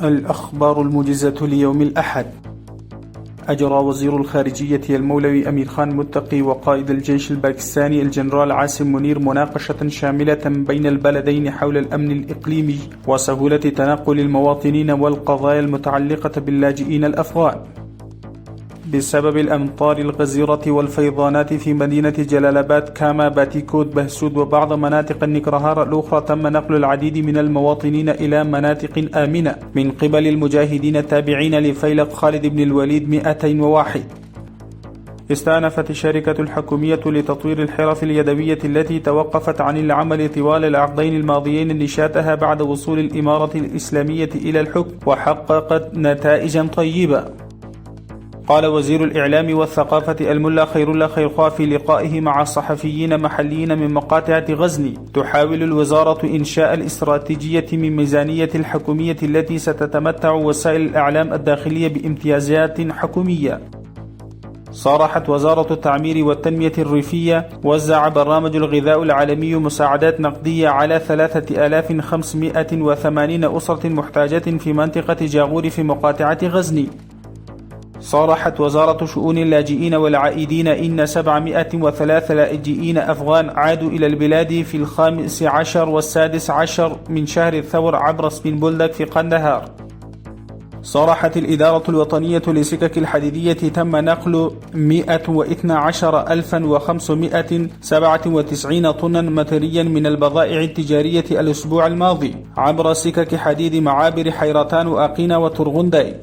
الأخبار الموجزة ليوم الأحد. أجرى وزير الخارجية المولوي أمير خان متقي وقائد الجيش الباكستاني الجنرال عاصم منير مناقشة شاملة بين البلدين حول الأمن الإقليمي وسهولة تنقل المواطنين والقضايا المتعلقة باللاجئين الأفغان. بسبب الأمطار الغزيرة والفيضانات في مدينة جلال آباد، كاما، باتيكوت، بهسود وبعض مناطق النكرهار الأخرى، تم نقل العديد من المواطنين إلى مناطق آمنة من قبل المجاهدين التابعين لفيلق خالد بن الوليد 201. استأنفت الشركة الحكومية لتطوير الحرف اليدوية التي توقفت عن العمل طوال العقدين الماضيين نشاطها بعد وصول الإمارة الإسلامية إلى الحكم، وحققت نتائجا طيبة. قال وزير الإعلام والثقافة الملا خير الله خيرخواه في لقائه مع الصحفيين محليين من مقاطعة غزني: تحاول الوزارة إنشاء الاستراتيجية من ميزانية الحكومية التي ستتمتع وسائل الإعلام الداخلية بامتيازات حكومية. صرحت وزارة التعمير والتنمية الريفية: وزع برنامج الغذاء العالمي مساعدات نقدية على 3580 أسرة محتاجة في منطقة جاغور في مقاطعة غزني. صرحت وزارة شؤون اللاجئين والعائدين إن 703 لاجئين أفغان عادوا إلى البلاد في 15 و16 من شهر الثور عبر سبين بولدك في قندهار. صرحت الإدارة الوطنية للسكك الحديدية: تم نقل 112,597 طنا متريا من البضائع التجارية الأسبوع الماضي عبر سكك حديد معابر حيرتان وأقينا وترغنداي.